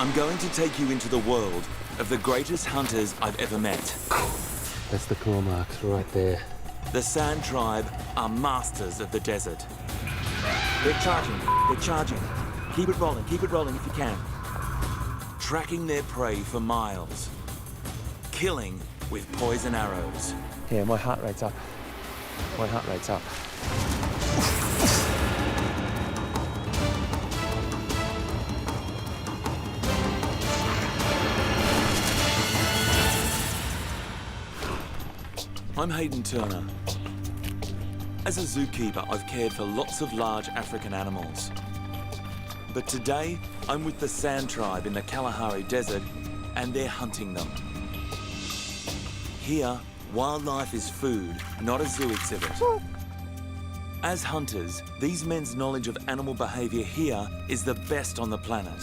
I'm going to take you into the world of the greatest hunters I've ever met. That's the claw marks right there. The Sand tribe are masters of the desert. They're charging, they're charging. Keep it rolling if you can. Tracking their prey for miles. Killing with poison arrows. Yeah, my heart rate's up. My heart rate's up. I'm Hayden Turner. As a zookeeper, I've cared for lots of large African animals. But today, I'm with the Sand tribe in the Kalahari Desert, and they're hunting them. Here, wildlife is food, not a zoo exhibit. As hunters, these men's knowledge of animal behaviour here is the best on the planet.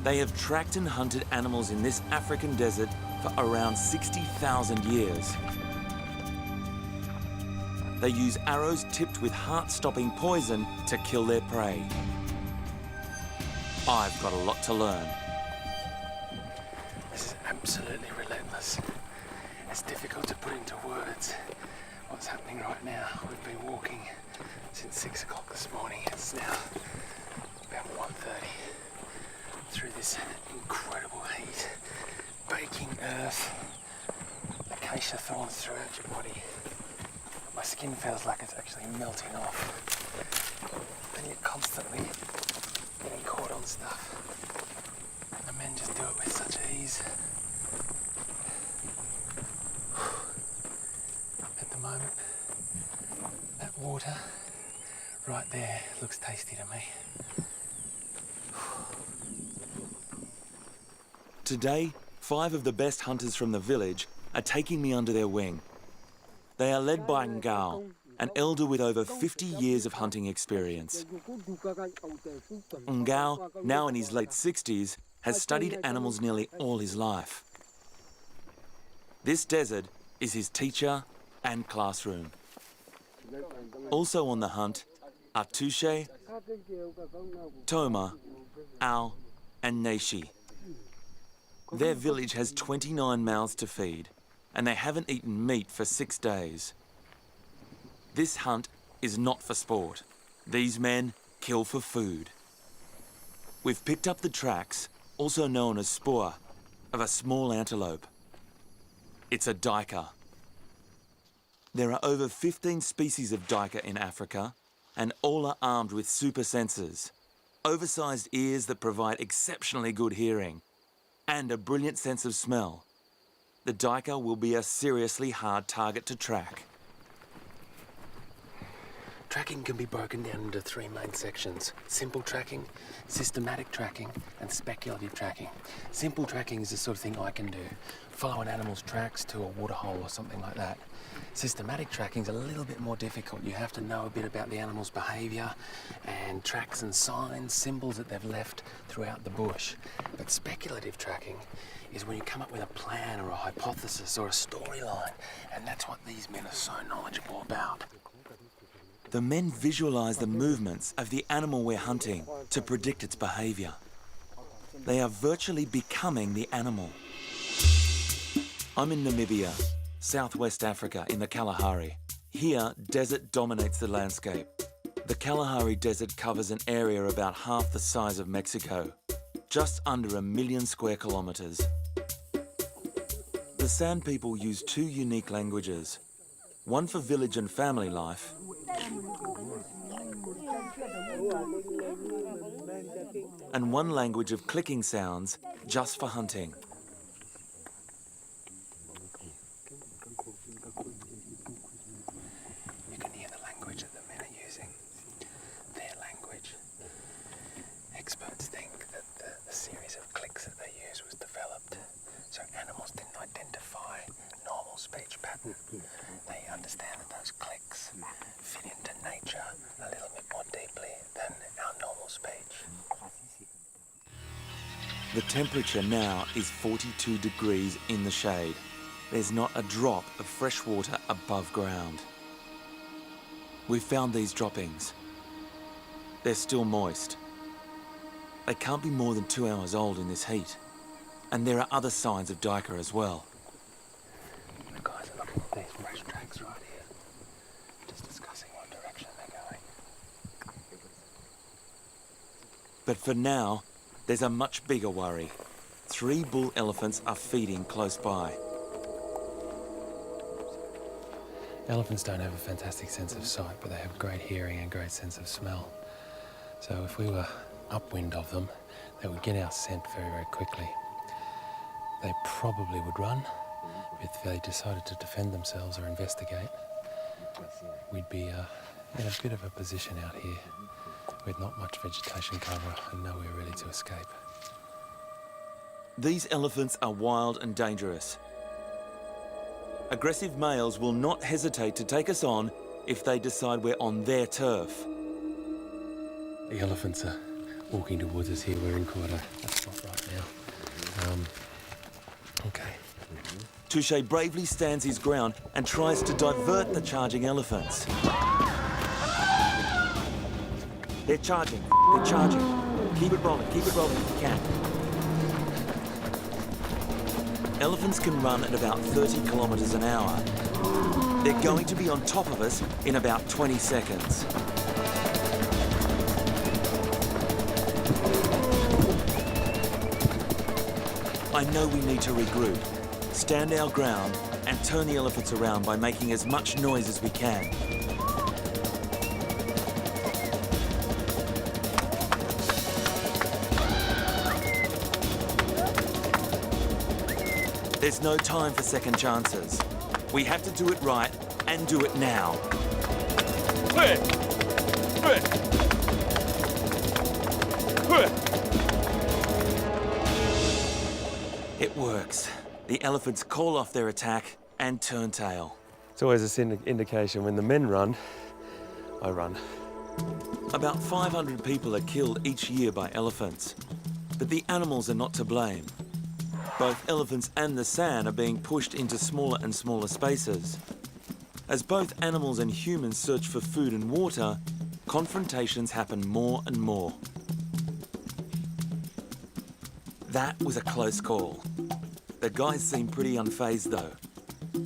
They have tracked and hunted animals in this African desert for around 60,000 years. They use arrows tipped with heart-stopping poison to kill their prey. I've got a lot to learn. This is absolutely relentless. It's difficult to put into words what's happening right now. We've been walking since 6 o'clock this morning. It's now about 1:30 through this incredible heat. Baking earth, acacia thorns throughout your body. My skin feels like it's actually melting off. And you're constantly getting caught on stuff. And the men just do it with such ease. At the moment, that water right there looks tasty to me. Today, 5 of the best hunters from the village are taking me under their wing. They are led by Ngao, an elder with over 50 years of hunting experience. Ngao, now in his late 60s, has studied animals nearly all his life. This desert is his teacher and classroom. Also on the hunt are Touche, Toma, Ao, and Neishi. Their village has 29 mouths to feed, and they haven't eaten meat for 6 days. This hunt is not for sport. These men kill for food. We've picked up the tracks, also known as spoor, of a small antelope. It's a duiker. There are over 15 species of duiker in Africa, and all are armed with super sensors, oversized ears that provide exceptionally good hearing, and a brilliant sense of smell. The duiker will be a seriously hard target to track. Tracking can be broken down into 3 main sections: simple tracking, systematic tracking, and speculative tracking. Simple tracking is the sort of thing I can do. Follow an animal's tracks to a waterhole or something like that. Systematic tracking is a little bit more difficult. You have to know a bit about the animal's behaviour and tracks and signs, symbols that they've left throughout the bush. But speculative tracking is when you come up with a plan or a hypothesis or a storyline, and that's what these men are so knowledgeable about. The men visualize the movements of the animal we're hunting to predict its behavior. They are virtually becoming the animal. I'm in Namibia, Southwest Africa, in the Kalahari. Here, desert dominates the landscape. The Kalahari Desert covers an area about half the size of Mexico, just under 1 million square kilometres. The Sand people use 2 unique languages, one for village and family life, and one language of clicking sounds just for hunting. You can hear the language that the men are using. Their language. Experts think that the series of clicks that they use was developed so animals didn't identify normal speech pattern. They understand that those clicks fit into nature a little bit more deeply than our normal speech. The temperature now is 42 degrees in the shade. There's not a drop of fresh water above ground. We've found these droppings. They're still moist. They can't be more than 2 hours old in this heat. And there are other signs of duiker as well. The guys are looking at these fresh tracks right here, just discussing what direction they're going. But for now, there's a much bigger worry. 3 bull elephants are feeding close by. Elephants don't have a fantastic sense of sight, but they have great hearing and great sense of smell. So if we were upwind of them, they would get our scent very, very quickly. They probably would run. If they decided to defend themselves or investigate, we'd be in a bit of a position out here with not much vegetation cover and nowhere really to escape. These elephants are wild and dangerous. Aggressive males will not hesitate to take us on if they decide we're on their turf. The elephants are walking towards us here. We're in quite a spot right now. Okay. Touche bravely stands his ground and tries to divert the charging elephants. They're charging. They're charging. Keep it rolling if you can. Elephants can run at about 30 kilometers an hour. They're going to be on top of us in about 20 seconds. I know we need to regroup, stand our ground, and turn the elephants around by making as much noise as we can. There's no time for second chances. We have to do it right and do it now. It works. The elephants call off their attack and turn tail. It's always an indication when the men run, I run. About 500 people are killed each year by elephants. But the animals are not to blame. Both elephants and the san are being pushed into smaller and smaller spaces. As both animals and humans search for food and water, confrontations happen more and more. That was a close call. The guys seem pretty unfazed though,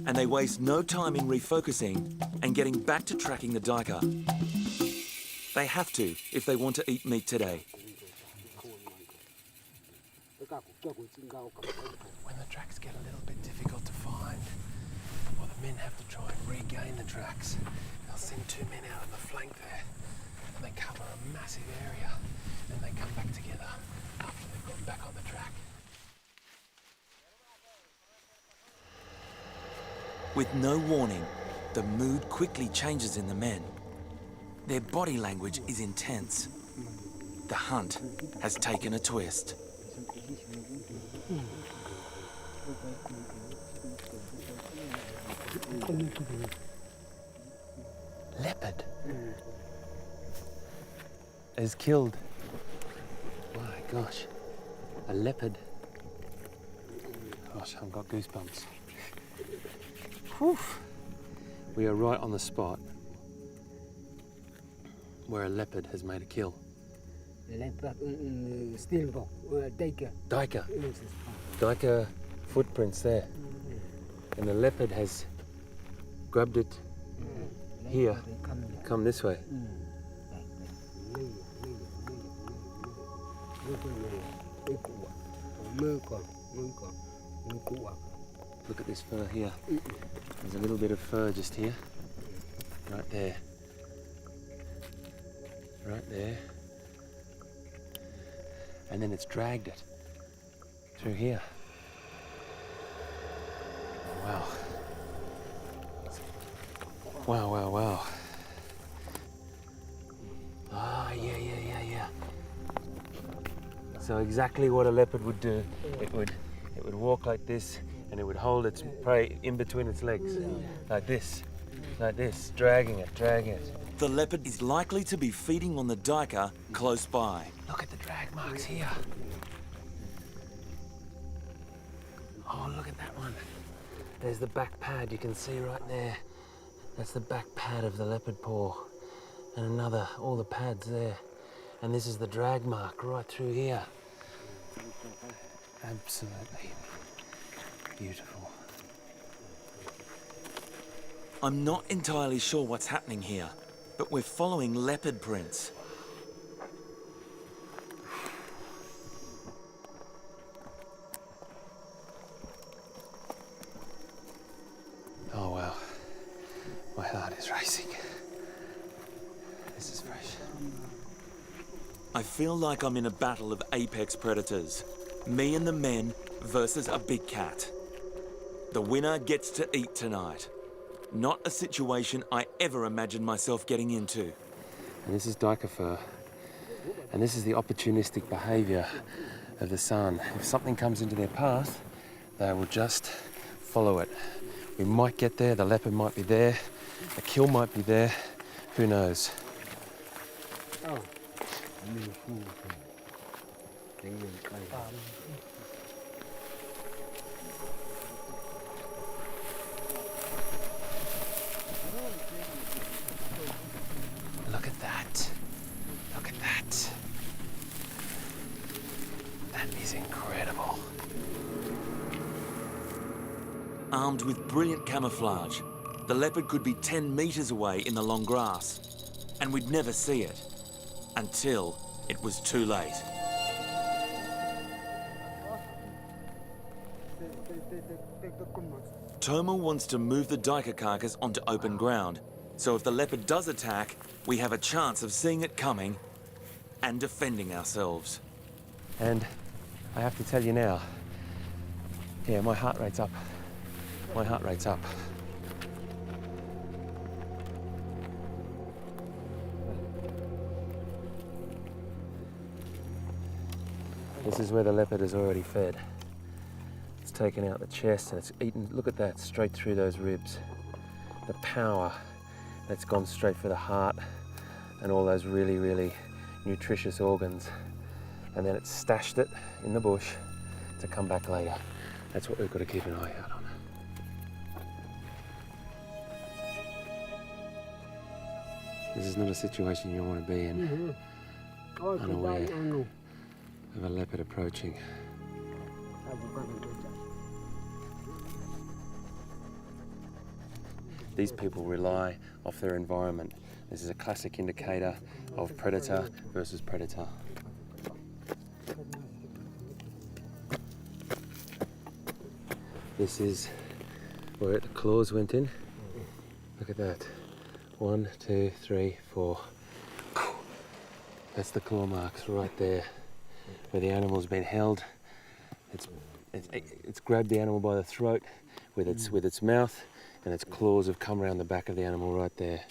and they waste no time in refocusing and getting back to tracking the duiker. They have to if they want to eat meat today. When the tracks get a little bit difficult to find, well, the men have to try and regain the tracks. They'll send 2 men out on the flank there, and they cover a massive area, and they come back together after they've gotten back on the track. With no warning, the mood quickly changes in the men. Their body language is intense. The hunt has taken a twist. Leopard is killed. My gosh, a leopard. Gosh, I've got goosebumps. Whew. We are right on the spot where a leopard has made a kill. Duiker footprints there. And the leopard has grabbed it here. Come this way. Look at this fur here. There's a little bit of fur just here. Right there. Right there. And then it's dragged it through here. Wow. Wow, wow, wow. Ah, yeah. So exactly what a leopard would do. It would walk like this, and it would hold its prey in between its legs. Like this, dragging it. The leopard is likely to be feeding on the duiker close by. Look at the drag marks here. Oh, look at that one. There's the back pad, you can see right there. That's the back pad of the leopard paw. And another, all the pads there. And this is the drag mark right through here. Absolutely beautiful. I'm not entirely sure what's happening here, but we're following leopard prints. Oh wow, my heart is racing. This is fresh. I feel like I'm in a battle of apex predators. Me and the men versus a big cat. The winner gets to eat tonight. Not a situation I ever imagined myself getting into. And this is duiker fur. And this is the opportunistic behaviour of the sun. If something comes into their path, they will just follow it. We might get there, the leopard might be there, a kill might be there, who knows? Look at that. Look at that. That is incredible. Armed with brilliant camouflage, the leopard could be 10 metres away in the long grass, and we'd never see it until it was too late. Toma wants to move the duiker carcass onto open ground, so if the leopard does attack, we have a chance of seeing it coming and defending ourselves. And I have to tell you now, yeah, my heart rate's up. My heart rate's up. This is where the leopard has already fed. It's taken out the chest and it's eaten, look at that, straight through those ribs. The power that's gone straight for the heart and all those really, really nutritious organs. And then it's stashed it in the bush to come back later. That's what we've got to keep an eye out on. This is not a situation you want to be in, unaware of a leopard approaching. These people rely off their environment. This is a classic indicator of predator versus predator. This is where the claws went in. Look at that. 1, 2, 3, 4. That's the claw marks right there, where the animal's been held. It's grabbed the animal by the throat with its mouth, and its claws have come around the back of the animal right there.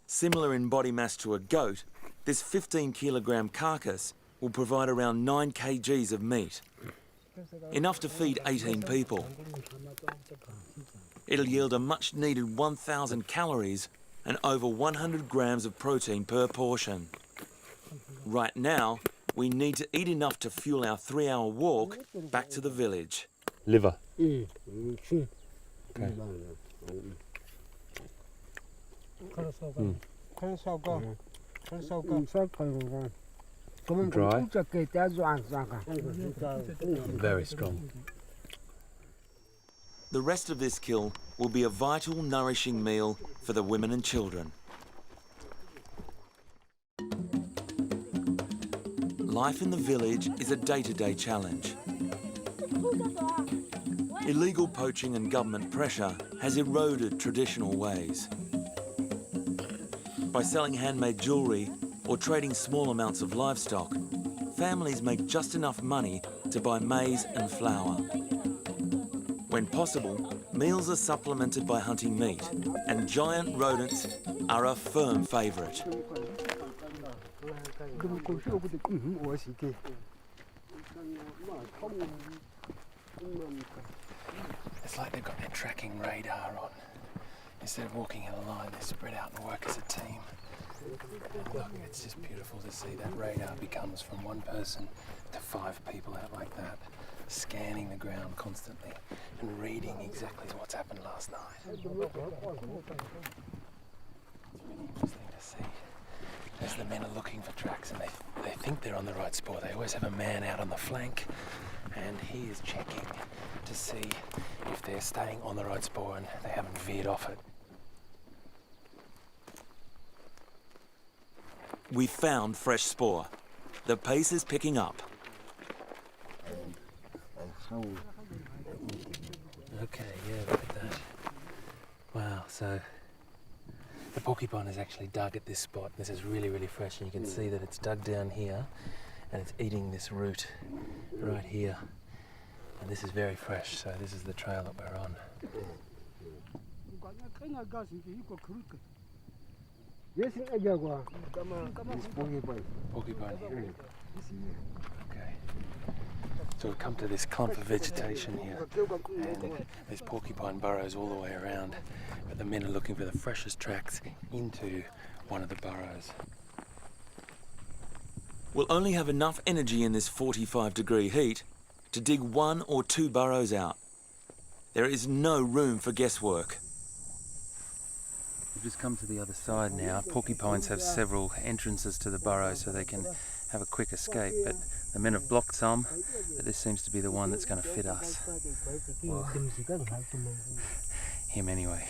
Similar in body mass to a goat, this 15-kilogram carcass will provide around 9 kgs of meat. Enough to feed 18 people. It'll yield a much-needed 1,000 calories and over 100 grams of protein per portion. Right now, we need to eat enough to fuel our 3-hour walk back to the village. Liver. Okay. Dry. Very strong. The rest of this kill will be a vital, nourishing meal for the women and children. Life in the village is a day-to-day challenge. Illegal poaching and government pressure has eroded traditional ways. By selling handmade jewellery or trading small amounts of livestock, families make just enough money to buy maize and flour. When possible, meals are supplemented by hunting meat, and giant rodents are a firm favourite. It's like they've got their tracking radar on. Instead of walking in a line, they spread out and work as a team. And look, it's just beautiful to see that radar becomes from one person to 5 people out like that, scanning the ground constantly and reading exactly what's happened last night. It's really interesting to see as the men are looking for tracks and they think they're on the right spot. They always have a man out on the flank and he is checking to see if they're staying on the right spot and they haven't veered off it. We found fresh spoor. The pace is picking up. Okay, yeah, look at that. Wow, so the porcupine has actually dug at this spot. This is really, really fresh, and you can see that it's dug down here and it's eating this root right here. And this is very fresh, so this is the trail that we're on. Porcupine here. Okay. So we've come to this clump of vegetation here, and there's porcupine burrows all the way around, but the men are looking for the freshest tracks into one of the burrows. We'll only have enough energy in this 45-degree heat to dig 1 or 2 burrows out. There is no room for guesswork. We've just come to the other side now. Porcupines have several entrances to the burrow so they can have a quick escape, but the men have blocked some, but this seems to be the one that's going to fit us. Well, him anyway.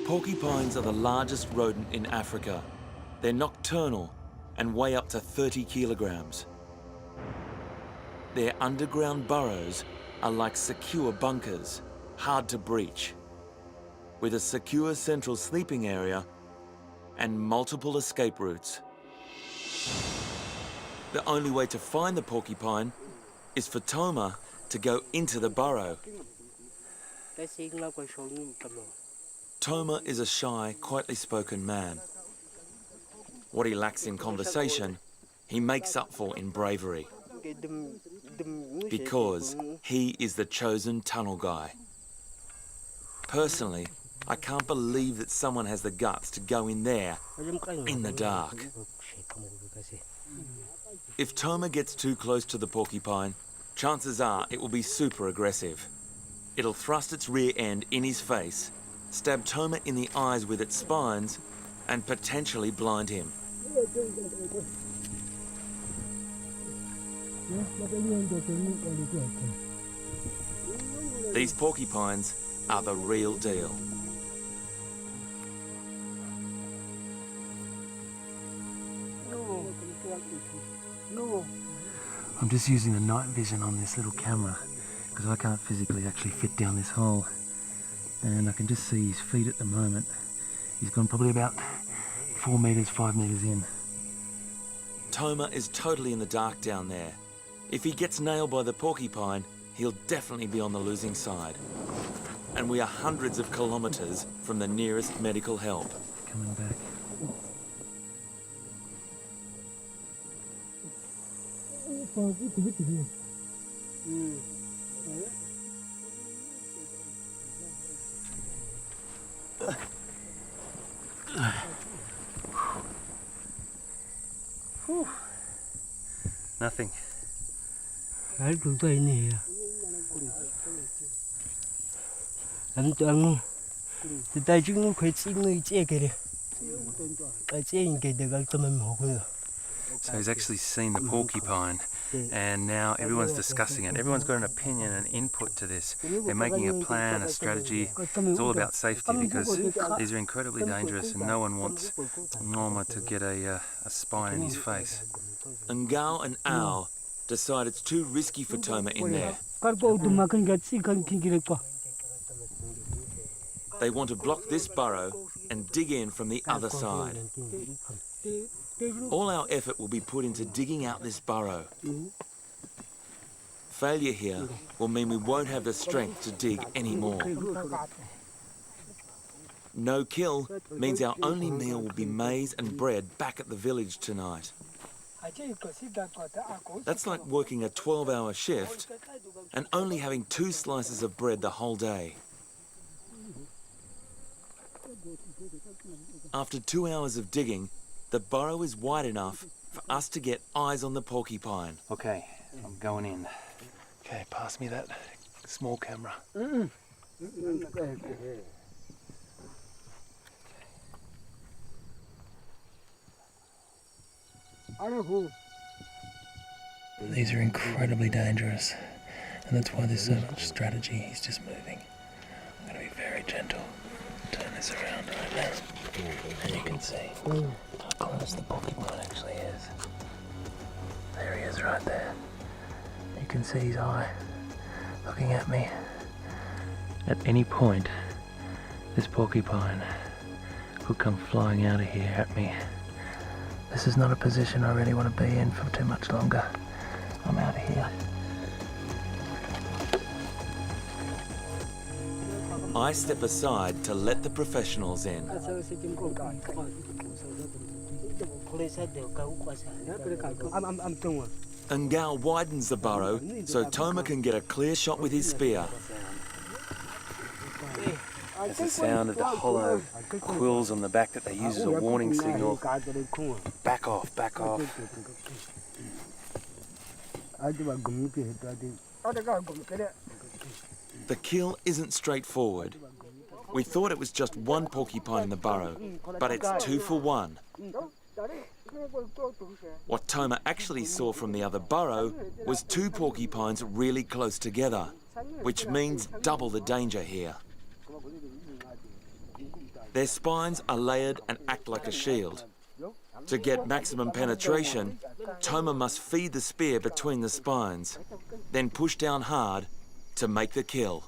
Porcupines are the largest rodent in Africa. They're nocturnal and weigh up to 30 kilograms. Their underground burrows are like secure bunkers, hard to breach, with a secure central sleeping area and multiple escape routes. The only way to find the porcupine is for Toma to go into the burrow. Toma is a shy, quietly spoken man. What he lacks in conversation, he makes up for in bravery. Because he is the chosen tunnel guy. Personally, I can't believe that someone has the guts to go in there, in the dark. If Toma gets too close to the porcupine, chances are it will be super aggressive. It'll thrust its rear end in his face, stab Toma in the eyes with its spines, and potentially blind him. These porcupines are the real deal. I'm just using the night vision on this little camera because I can't physically actually fit down this hole. And I can just see his feet at the moment. He's gone probably about 4 meters, 5 meters in. Toma is totally in the dark down there. If he gets nailed by the porcupine, he'll definitely be on the losing side. And we are hundreds of kilometers from the nearest medical help. Coming back. Nothing. So he's actually seen the porcupine, and now everyone's discussing it. Everyone's got an opinion and input to this. They're making a plan, a strategy. It's all about safety because these are incredibly dangerous and no one wants Ngoma to get a spine in his face. Ngao and Ao decide it's too risky for Toma in there. They want to block this burrow and dig in from the other side. All our effort will be put into digging out this burrow. Failure here will mean we won't have the strength to dig anymore. No kill means our only meal will be maize and bread back at the village tonight. That's like working a 12-hour shift and only having 2 slices of bread the whole day. After 2 hours of digging, the burrow is wide enough for us to get eyes on the porcupine. Okay, I'm going in. Okay, pass me that small camera. These are incredibly dangerous, and that's why there's so much strategy. He's just moving. I'm going to be very gentle. Turn this around right now, and you can see how close the porcupine actually is. There he is right there. You can see his eye looking at me. At any point, this porcupine could come flying out of here at me. This is not a position I really want to be in for too much longer. I'm out of here. I step aside to let the professionals in. Ngao widens the burrow so Toma can get a clear shot with his spear. There's the sound of the hollow quills on the back that they use as a warning signal. Back off, back off. The kill isn't straightforward. We thought it was just one porcupine in the burrow, but it's 2 for 1. What Toma actually saw from the other burrow was 2 porcupines really close together, which means double the danger here. Their spines are layered and act like a shield. To get maximum penetration, Toma must feed the spear between the spines, then push down hard to make the kill.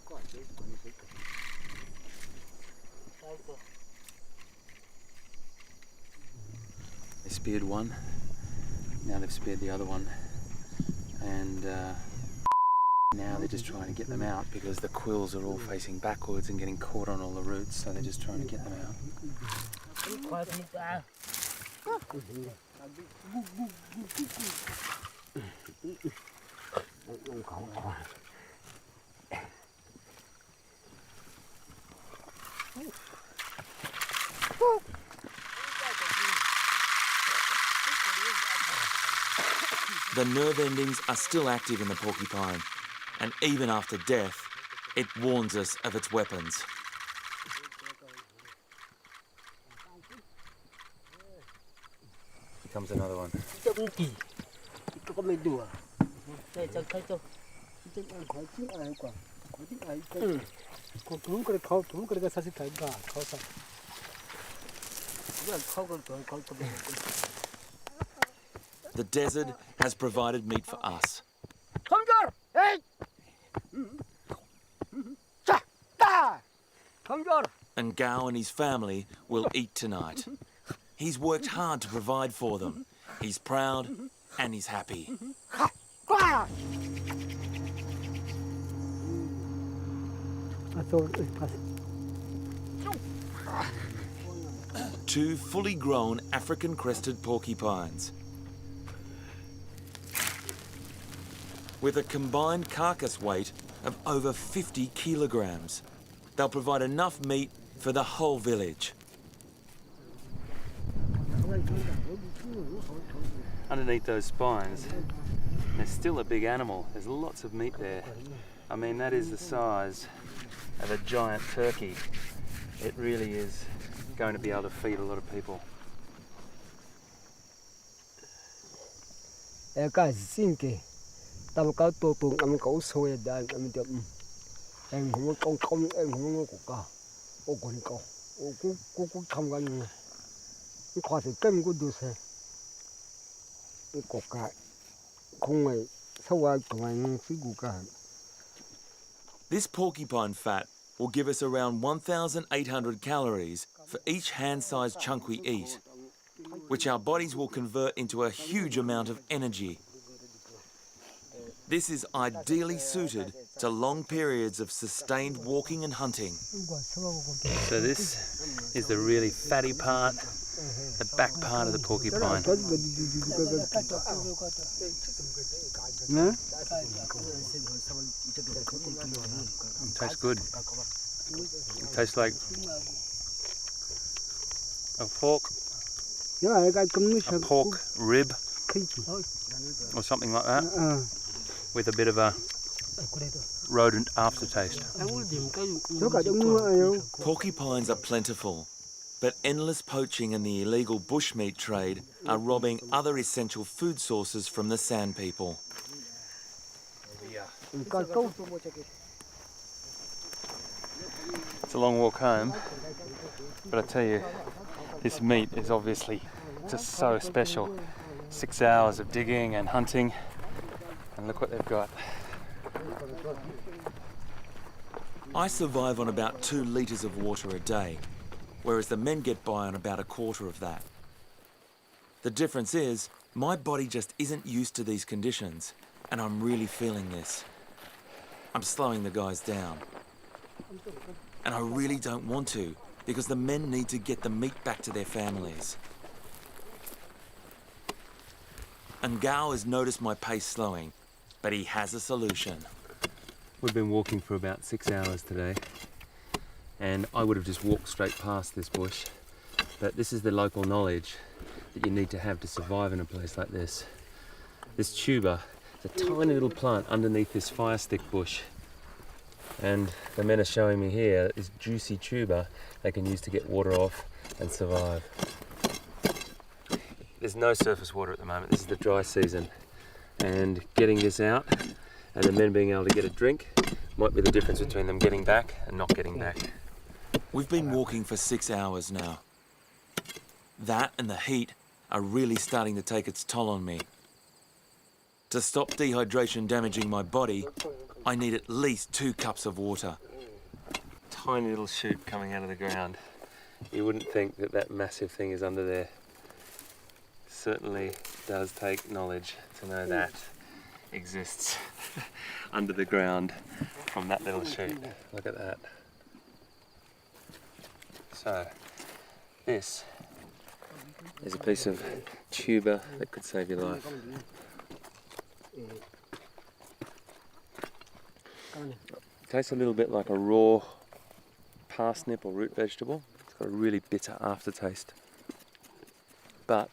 They speared one, now they've speared the other one, and now they're just trying to get them out because the quills are all facing backwards and getting caught on all the roots, so they're just trying to get them out. The nerve endings are still active in the porcupine, and even after death, it warns us of its weapons. Here comes another one. The desert has provided meat for us. And Ngao and his family will eat tonight. He's worked hard to provide for them. He's proud and he's happy. 2 fully grown African crested porcupines. With a combined carcass weight of over 50 kilograms. They'll provide enough meat for the whole village. Underneath those spines, there's still a big animal. There's lots of meat there. I mean, that is the size of a giant turkey. It really is going to be able to feed a lot of people. This porcupine fat will give us around 1,800 calories for each hand-sized chunk we eat, which our bodies will convert into a huge amount of energy. This is ideally suited to long periods of sustained walking and hunting. So this is the really fatty part, the back part of the porcupine. It tastes good. It tastes like a pork rib or something like that, with a bit of a rodent aftertaste. Porcupines are plentiful, But endless poaching and the illegal bushmeat trade are robbing other essential food sources from the Sand people. It's a long walk home, but I tell you, this meat is obviously just so special. 6 hours of digging and hunting, and look what they've got. I survive on about 2 litres of water a day, whereas the men get by on about a quarter of that. The difference is, my body just isn't used to these conditions, and I'm really feeling this. I'm slowing the guys down. And I really don't want to, because the men need to get the meat back to their families. And Gao has noticed my pace slowing, but he has a solution. We've been walking for about 6 hours today, and I would have just walked straight past this bush, but this is the local knowledge that you need to have to survive in a place like this. This tuber is a tiny little plant underneath this fire stick bush, and the men are showing me here this juicy tuber they can use to get water off and survive. There's no surface water at the moment. This is the dry season, and getting this out and the men being able to get a drink might be the difference between them getting back and not getting back. We've been walking for 6 hours now. That and the heat are really starting to take its toll on me. To stop dehydration damaging my body, I need at least 2 cups of water. Tiny little shoot coming out of the ground. You wouldn't think that that massive thing is under there. Certainly does take knowledge to know that exists under the ground from that little shoot. Look at that. So, this is a piece of tuber that could save your life. Tastes a little bit like a raw parsnip or root vegetable. It's got a really bitter aftertaste, but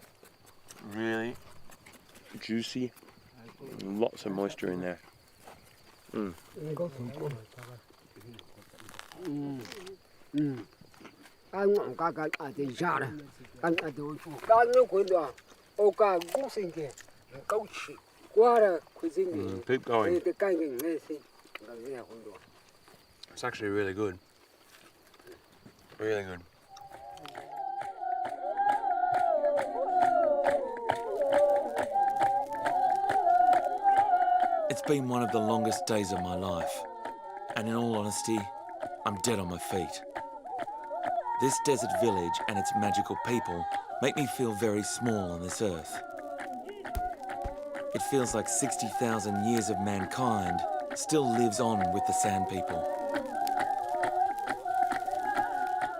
really juicy, and lots of moisture in there. Keep going. It's actually really good. Really good. It's been one of the longest days of my life, and in all honesty, I'm dead on my feet. This desert village and its magical people make me feel very small on this earth. It feels like 60,000 years of mankind still lives on with the Sand people.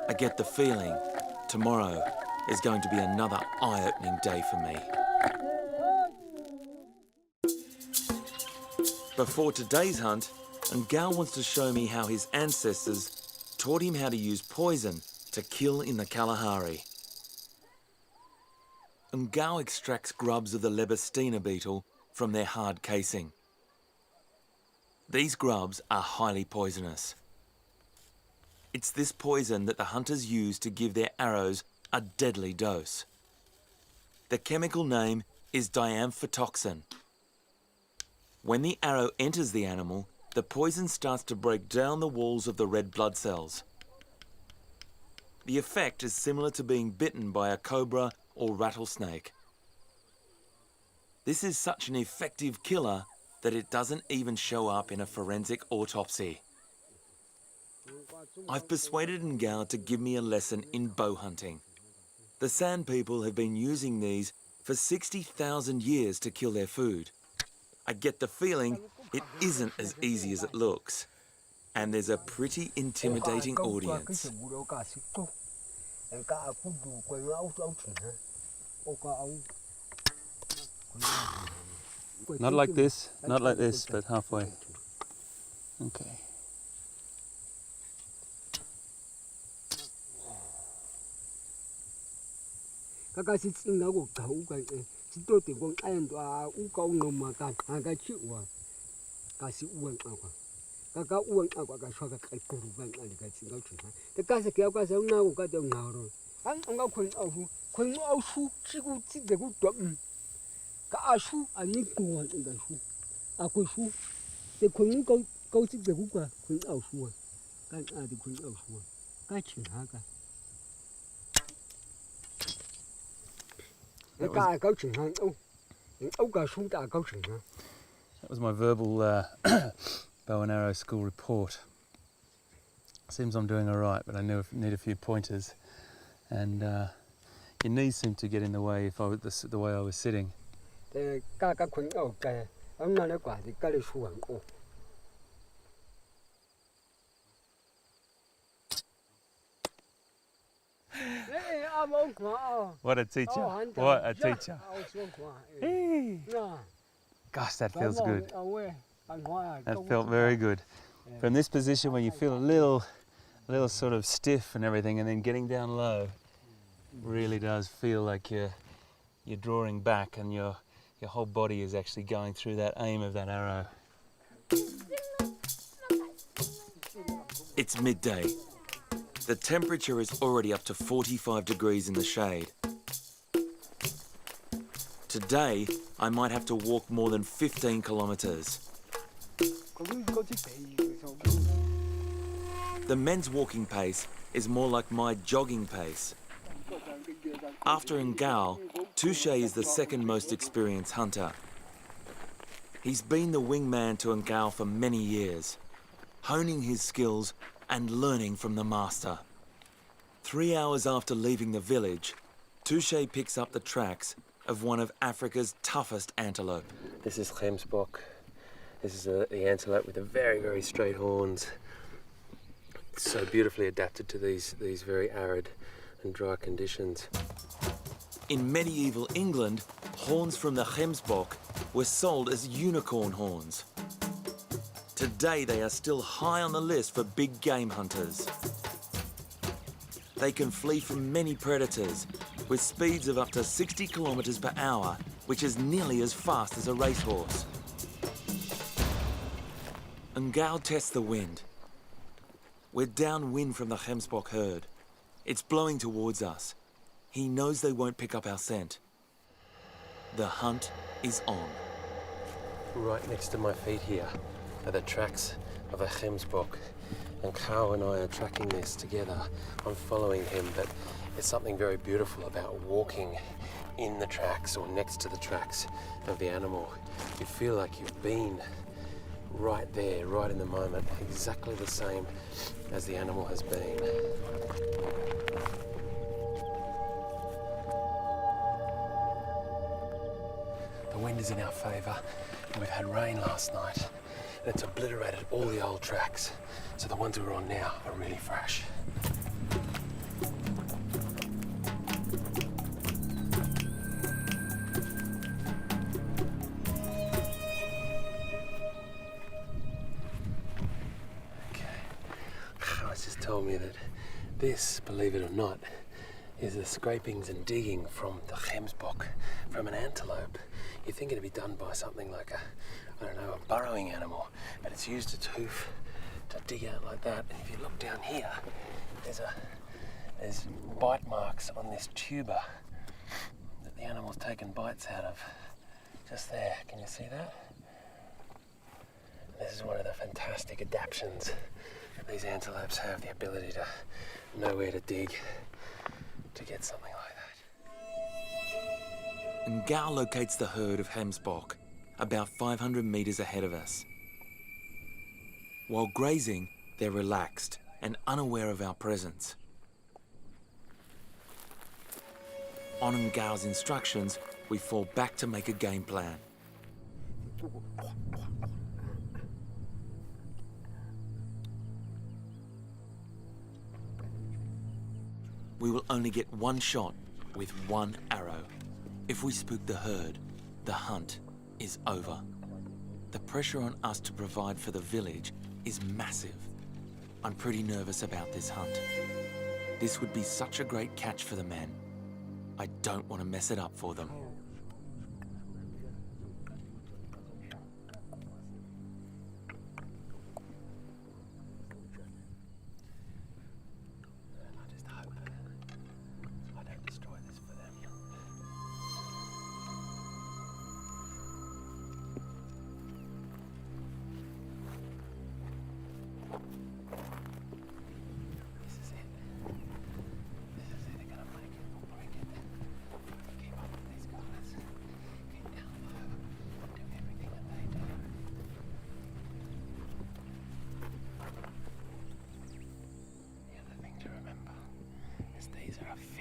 I get the feeling tomorrow is going to be another eye-opening day for me. Before today's hunt, Ngao wants to show me how his ancestors taught him how to use poison to kill in the Kalahari. Ngao extracts grubs of the Lebestina beetle from their hard casing. These grubs are highly poisonous. It's this poison that the hunters use to give their arrows a deadly dose. The chemical name is diamphitoxin. When the arrow enters the animal, the poison starts to break down the walls of the red blood cells. The effect is similar to being bitten by a cobra or rattlesnake. This is such an effective killer that it doesn't even show up in a forensic autopsy. I've persuaded Ngao to give me a lesson in bow hunting. The Sand people have been using these for 60,000 years to kill their food. I get the feeling it isn't as easy as it looks, and there's a pretty intimidating audience. Not like this, but halfway. Okay. Anh ga kun au su chi ku ti de ku to ka a su ani ku ga su a ku su de kun ko ti de ku ka kun au su ka a de kun au su ka chin ha ka ka ka chin ha au ka su ta ka chin ha. That was my verbal bow and arrow school report. Seems I'm doing all right, but I need a few pointers, and your knees seem to get in the way if I was the way I was sitting. Ka kun au ka ang na le kwa de ka le su an ko. What a teacher! What a teacher! Hey. Gosh, that feels good. That felt very good. From this position where you feel a little sort of stiff and everything, and then getting down low, really does feel like you're drawing back, and your whole body is actually going through that aim of that arrow. It's midday. The temperature is already up to 45 degrees in the shade. Today, I might have to walk more than 15 kilometres. The men's walking pace is more like my jogging pace. After Ngao, Touche is the second most experienced hunter. He's been the wingman to Ngao for many years, honing his skills and learning from the master. 3 hours after leaving the village, Touche picks up the tracks of one of Africa's toughest antelope. This is Gemsbok. This is the antelope with the very, very straight horns. It's so beautifully adapted to these very arid and dry conditions. In medieval England, horns from the Gemsbok were sold as unicorn horns. Today they are still high on the list for big game hunters. They can flee from many predators with speeds of up to 60 kilometres per hour, which is nearly as fast as a racehorse. Ngao tests the wind. We're downwind from the Gemsbok herd. It's blowing towards us. He knows they won't pick up our scent. The hunt is on. Right next to my feet here are the tracks of a Gemsbok, and Kao and I are tracking this together. I'm following him, but there's something very beautiful about walking in the tracks or next to the tracks of the animal. You feel like you've been right there, right in the moment, exactly the same as the animal has been. The wind is in our favour, and we've had rain last night, and it's obliterated all the old tracks, so the ones we're on now are really fresh. Just told me that this, believe it or not, is the scrapings and digging from the Gemsbok, from an antelope. You'd think it'd be done by something like a burrowing animal, but it's used its hoof to dig out like that. And if you look down here, there's bite marks on this tuber that the animal's taken bites out of. Just there, can you see that? This is one of the fantastic adaptations. These antelopes have the ability to know where to dig to get something like that. Ngao locates the herd of Gemsbok about 500 metres ahead of us. While grazing, they're relaxed and unaware of our presence. On Ngao's instructions, we fall back to make a game plan. We will only get one shot with one arrow. If we spook the herd, the hunt is over. The pressure on us to provide for the village is massive. I'm pretty nervous about this hunt. This would be such a great catch for the men. I don't want to mess it up for them.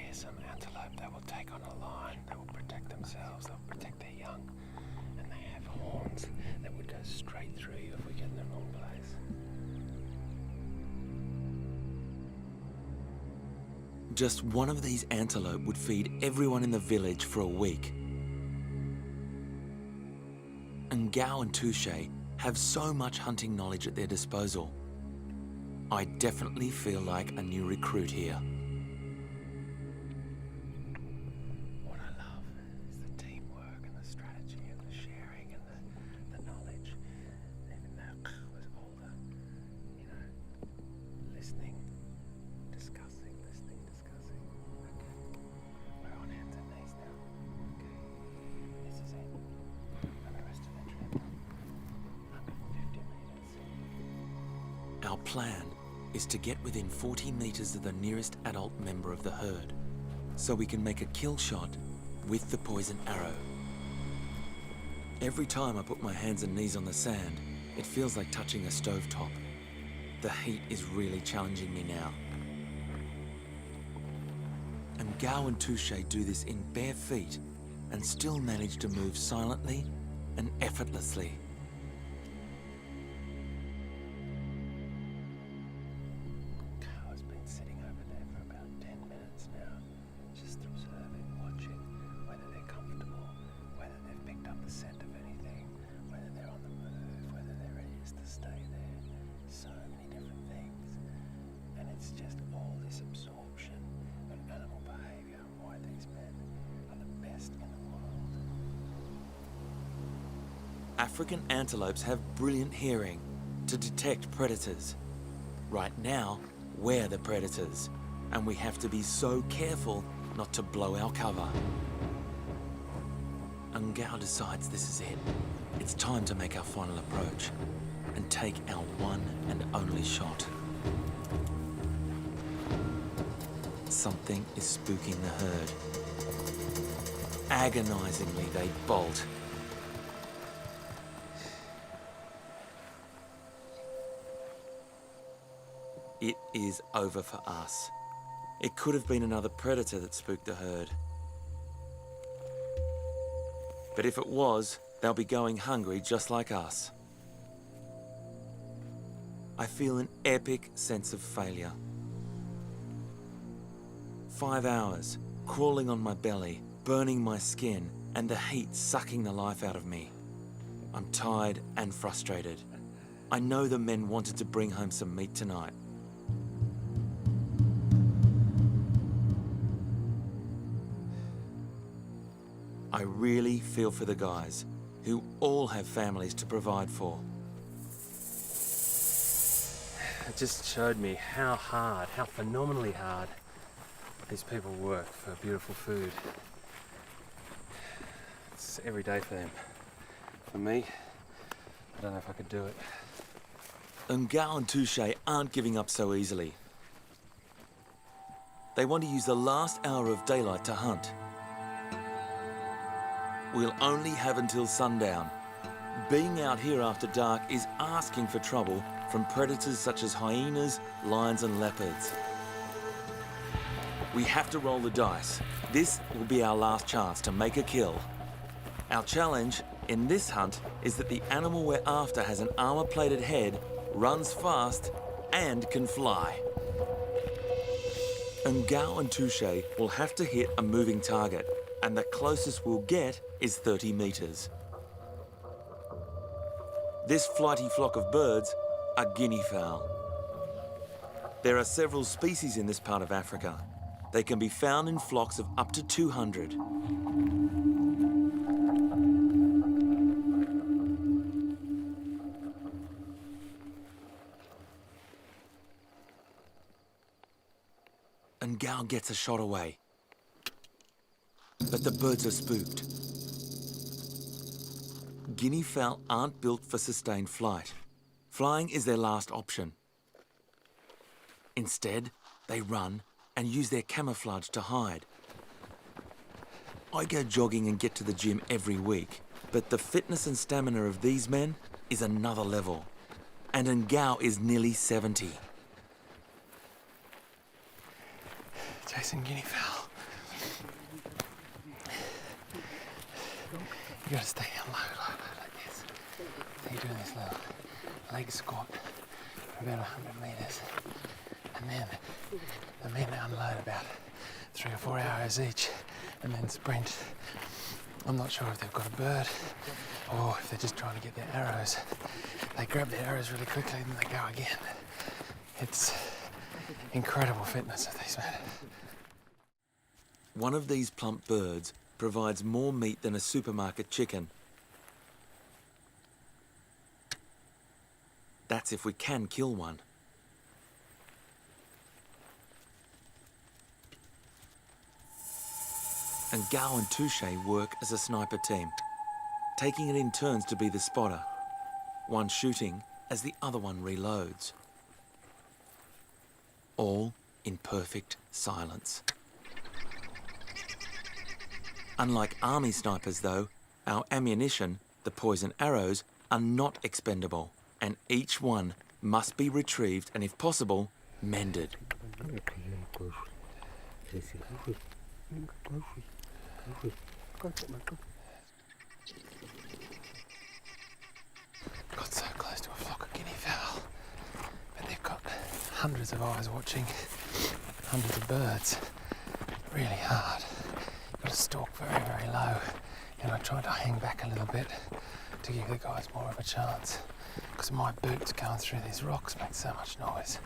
fearsome antelope. They will take on a lion, they will protect themselves, they'll protect their young, and they have horns that would go straight through you if we get in the wrong place. Just one of these antelope would feed everyone in the village for a week. And Ngao and Touche have so much hunting knowledge at their disposal. I definitely feel like a new recruit here. What I love is the teamwork and the strategy and the sharing and the knowledge. Even though I was older, you know, listening, discussing. Okay, we're on hands and knees now. Okay, this is it. And the rest of the trip, 150 meters. Our plan is to get within 40 meters of the nearest adult member of the herd, so we can make a kill shot with the poison arrow. Every time I put my hands and knees on the sand, it feels like touching a stovetop. The heat is really challenging me now. And Ngao and Touche do this in bare feet and still manage to move silently and effortlessly. Car's been sitting over there for about 10 minutes now, just observing, watching, whether they're comfortable, whether they've picked up the scent of anything, whether they're on the move, whether they're ready just to stay there. So many different things. And it's just all this absorption of animal behaviour and why these men are the best in the world. African antelopes have brilliant hearing to detect predators. Right now, we're the predators, and we have to be so careful not to blow our cover. Ngao decides this is it. It's time to make our final approach and take our one and only shot. Something is spooking the herd. Agonizingly, they bolt. It is over for us. It could have been another predator that spooked the herd. But if it was, they'll be going hungry just like us. I feel an epic sense of failure. 5 hours, crawling on my belly, burning my skin, and the heat sucking the life out of me. I'm tired and frustrated. I know the men wanted to bring home some meat tonight. I really feel for the guys, who all have families to provide for. It just showed me how hard, how phenomenally hard these people work for beautiful food. It's every day for them. For me, I don't know if I could do it. Ngao and Touche aren't giving up so easily. They want to use the last hour of daylight to hunt. We'll only have until sundown. Being out here after dark is asking for trouble from predators such as hyenas, lions and leopards. We have to roll the dice. This will be our last chance to make a kill. Our challenge in this hunt is that the animal we're after has an armor-plated head, runs fast, and can fly. Ngao and Touche will have to hit a moving target, and the closest we'll get is 30 meters. This flighty flock of birds are guinea fowl. There are several species in this part of Africa. They can be found in flocks of up to 200. Ngao gets a shot away. But the birds are spooked. Guinea fowl aren't built for sustained flight. Flying is their last option. Instead, they run and use their camouflage to hide. I go jogging and get to the gym every week, but the fitness and stamina of these men is another level. And Ngao is nearly 70. Chasing guinea fowl You gotta stay down low, like this. So you're doing this little leg squat for about 100 metres. And then the men unload about 3 or 4 arrows each and then sprint. I'm not sure if they've got a bird or if they're just trying to get their arrows. They grab their arrows really quickly and then they go again. It's incredible fitness of these men. One of these plump birds provides more meat than a supermarket chicken. That's if we can kill one. And Gao and Touche work as a sniper team, taking it in turns to be the spotter, one shooting as the other one reloads. All in perfect silence. Unlike army snipers though, our ammunition, the poison arrows, are not expendable, and each one must be retrieved and if possible, mended. Got so close to a flock of guinea fowl, but they've got hundreds of eyes watching, hundreds of birds. Really hard. You've got to stalk very, very low, and I tried to hang back a little bit to give the guys more of a chance, because my boots going through these rocks make so much noise.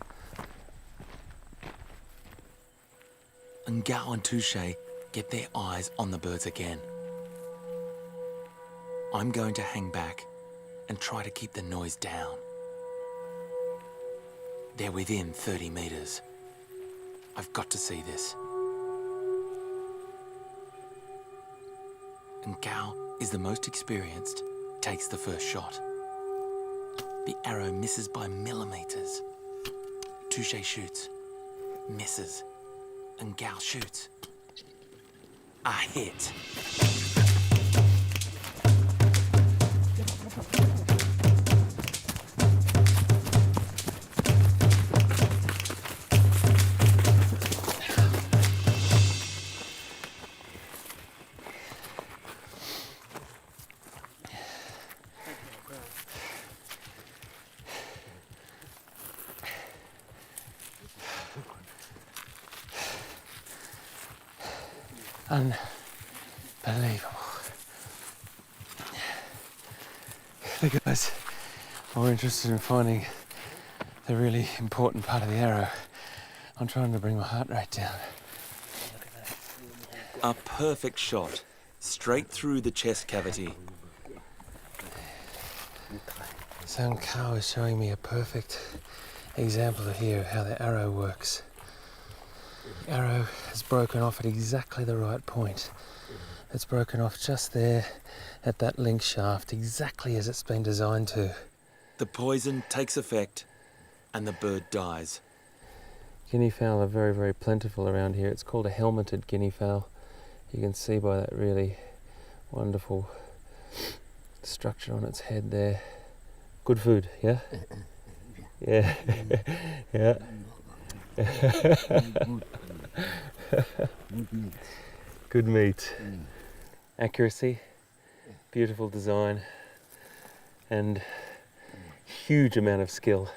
And Gao and Touche get their eyes on the birds again. I'm going to hang back and try to keep the noise down. They're within 30 metres. I've got to see this. And Gao is the most experienced, takes the first shot. The arrow misses by millimetres. Touche shoots, misses, and Gao shoots. A hit. Unbelievable. The guys are interested in finding the really important part of the arrow. I'm trying to bring my heart rate down. A perfect shot, straight through the chest cavity. So Kao is showing me a perfect example here of how the arrow works. The arrow is broken off at exactly the right point. It's broken off just there at that link shaft, exactly as it's been designed to. The poison takes effect and the bird dies. Guinea fowl are very, very plentiful around here. It's called a helmeted guinea fowl. You can see by that really wonderful structure on its head there. Good food, yeah? Yeah. Yeah. Good meat. Accuracy, beautiful design, and huge amount of skill.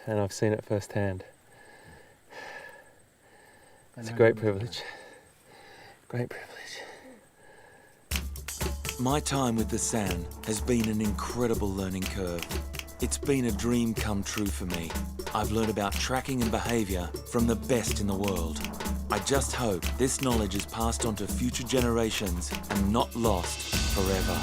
And I've seen it firsthand. It's a great privilege. Great privilege. My time with the San has been an incredible learning curve. It's been a dream come true for me. I've learned about tracking and behaviour from the best in the world. I just hope this knowledge is passed on to future generations and not lost forever.